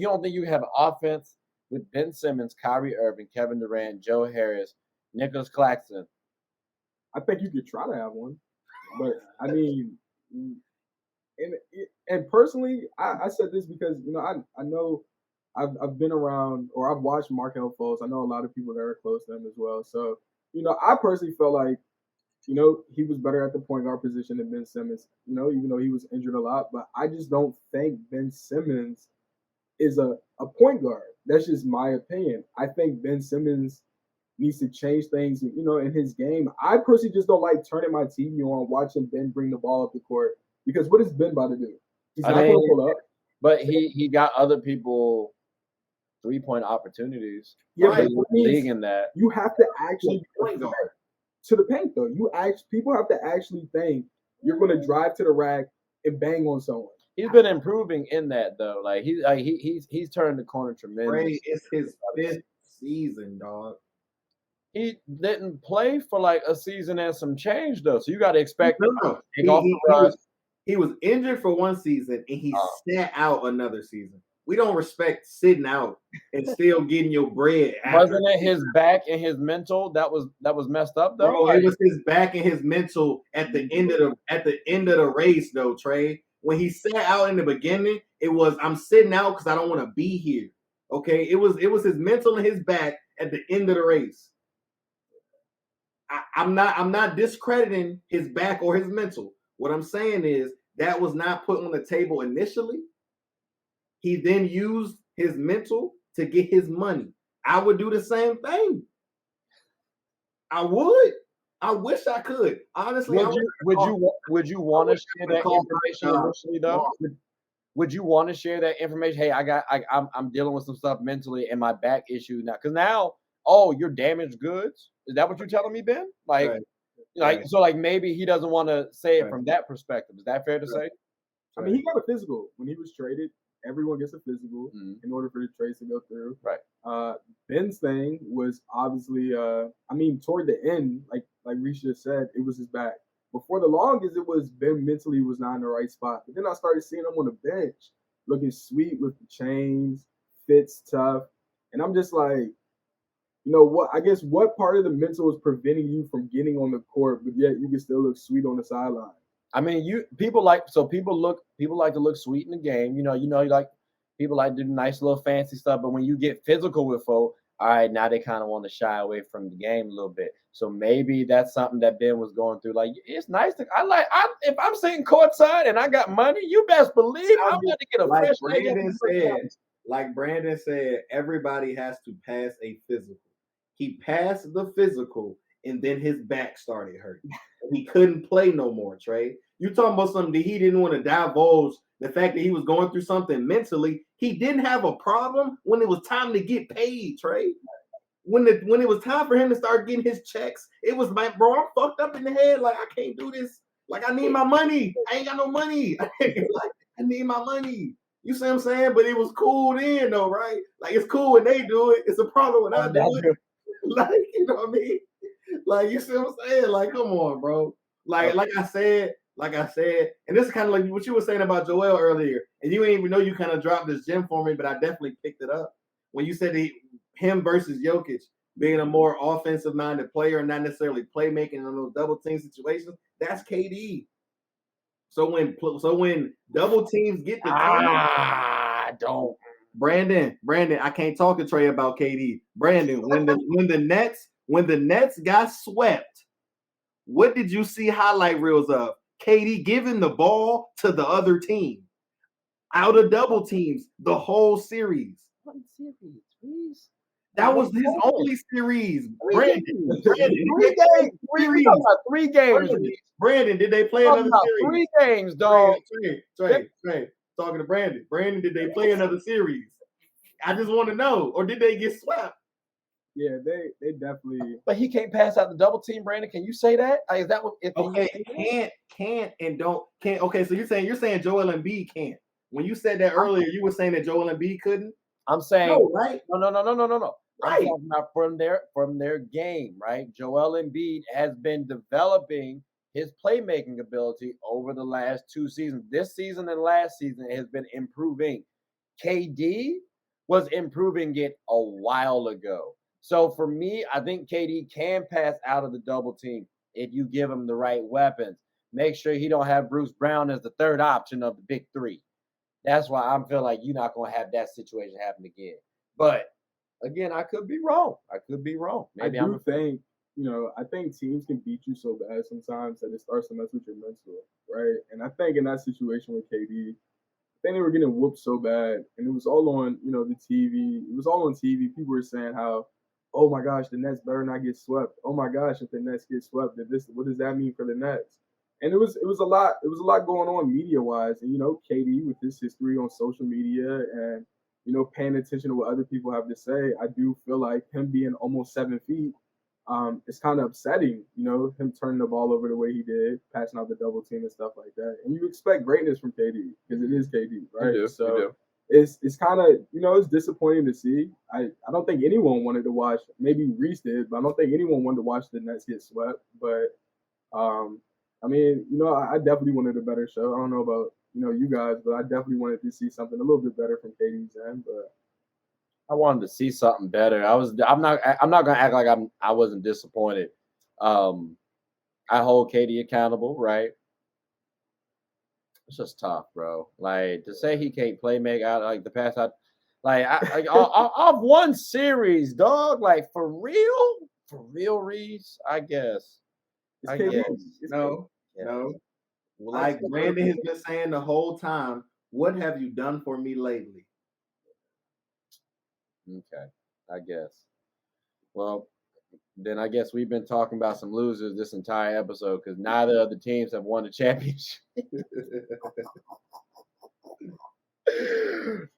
don't think you can have an offense with Ben Simmons, Kyrie Irving, Kevin Durant, Joe Harris, Nicholas Claxton. I think you could try to have one, but I mean, and personally, I said this because I know I've been around or I've watched Markelle Fultz. I know a lot of people that are close to him as well. So I personally felt like he was better at the point guard position than Ben Simmons. Even though he was injured a lot, but I just don't think Ben Simmons is a point guard. That's just my opinion. I think Ben Simmons needs to change things, in his game. I personally just don't like turning my TV on, watching Ben bring the ball up the court. Because what is Ben about to do? He's not going to pull up. But he got other people 3-point opportunities. Yeah, but league in that. You have to actually point guard to the paint, though. People have to actually think you're going to drive to the rack and bang on someone. He's been improving in that though. Like he's turned the corner tremendously. It's his 5th season, dog. He didn't play for like a season and some change though, so you got to expect. No. He was injured for 1 season and he sat out another season. We don't respect sitting out and still getting your bread. Wasn't it his back and his mental that was messed up though? Bro, it was his back and his mental at the end of the race though, Trey. When he sat out in the beginning, it was I'm sitting out because I don't want to be here. Okay, it was his mental and his back at the end of the race. I'm not discrediting his back or his mental. What I'm saying is that was not put on the table initially. He then used his mental to get his money. I would do the same thing. I would. I wish I could. Honestly, would you want to share that information initially though? Would you want to share that information? Hey, I'm dealing with some stuff mentally and my back issue now. Because now, you're damaged goods. Is that what you're telling me, Ben? Like, right. So like maybe he doesn't want to say it from that perspective. Is that fair to say? I mean, he got a physical when he was traded. Everyone gets a physical in order for the trades to go through. Right. Ben's thing was obviously, toward the end, like Reese just said, it was his back. Before the longest, it was Ben mentally was not in the right spot. But then I started seeing him on the bench, looking sweet with the chains, fits tough. And I'm just like, what? I guess what part of the mental is preventing you from getting on the court, but yet you can still look sweet on the sideline? I mean, people like to look sweet in the game. Like people like to do nice little fancy stuff, but when you get physical with folk, all right, now they kind of want to shy away from the game a little bit. So maybe that's something that Ben was going through. Like, it's nice to if I'm sitting courtside and I got money, you best believe I'm going to get a Like fresh Brandon said, everybody has to pass a physical. He passed the physical, and then his back started hurting. He couldn't play no more, Trey. You talking about something that he didn't want to divulge, the fact that he was going through something mentally. He didn't have a problem when it was time to get paid, Trey. When it was time for him to start getting his checks, it was like, bro, I'm fucked up in the head. Like, I can't do this. Like, I need my money. I ain't got no money. Like, I need my money. You see what I'm saying? But it was cool then, though, right? Like, it's cool when they do it. It's a problem when I do it. Like, you know what I mean? Like, you see what I'm saying? Like, come on, bro. Like I said, and this is kind of like what you were saying about Joel earlier, and you ain't even know you kind of dropped this gem for me, but I definitely picked it up when you said him versus Jokic being a more offensive-minded player and not necessarily playmaking in those double team situations. That's KD. So when double teams get the don't. Brandon, I can't talk to Trey about KD. Brandon, when the Nets got swept, what did you see highlight reels of? KD giving the ball to the other team out of double teams the whole series. What series, please? That was his only series. Brandon, three games. Brandon, did they play another series? 3 games, dog. Trey, talking to Brandon. Brandon, did they play another series? I just want to know. Or did they get swept? Yeah, they definitely. But he can't pass out the double team, Brandon. Can you say that? Is that what? Can't. Okay, so you're saying Joel Embiid can't. When you said that earlier, you were saying that Joel Embiid couldn't. I'm saying no, right? No. Right. I'm talking about from their game, right? Joel Embiid has been developing his playmaking ability over the last 2 seasons. This season and last season has been improving. KD was improving it a while ago. So for me, I think KD can pass out of the double team if you give him the right weapons. Make sure he don't have Bruce Brown as the third option of the big three. That's why I'm feeling like you're not going to have that situation happen again. But again, I could be wrong. Maybe I think teams can beat you so bad sometimes that it starts to mess with your mental, right? And I think in that situation with KD, I think they were getting whooped so bad, and it was all on, the TV. It was all on TV. People were saying how, oh my gosh, the Nets better not get swept. Oh my gosh, if the Nets get swept, what does that mean for the Nets? And it was a lot going on media wise, and KD with his history on social media and paying attention to what other people have to say, I do feel like him being almost 7 feet, it's kind of upsetting, him turning the ball over the way he did, passing out the double team and stuff like that. And you expect greatness from KD because it is KD, right? You do. It's kind of, it's disappointing to see. I don't think anyone wanted to watch, maybe Reese did, but I don't think anyone wanted to watch the Nets get swept. But, I definitely wanted a better show. I don't know about, you guys, but I definitely wanted to see something a little bit better from KD's end, but I wanted to see something better. I'm not gonna act like I wasn't disappointed. I hold KD accountable, right? It's just tough, bro. Like to say he can't make out like the pass out, I've won series, dog. Like for real, Reese. I guess. No. Like Brandon has been saying the whole time, what have you done for me lately? Okay, I guess. Well, then I guess we've been talking about some losers this entire episode because neither of the teams have won the championship.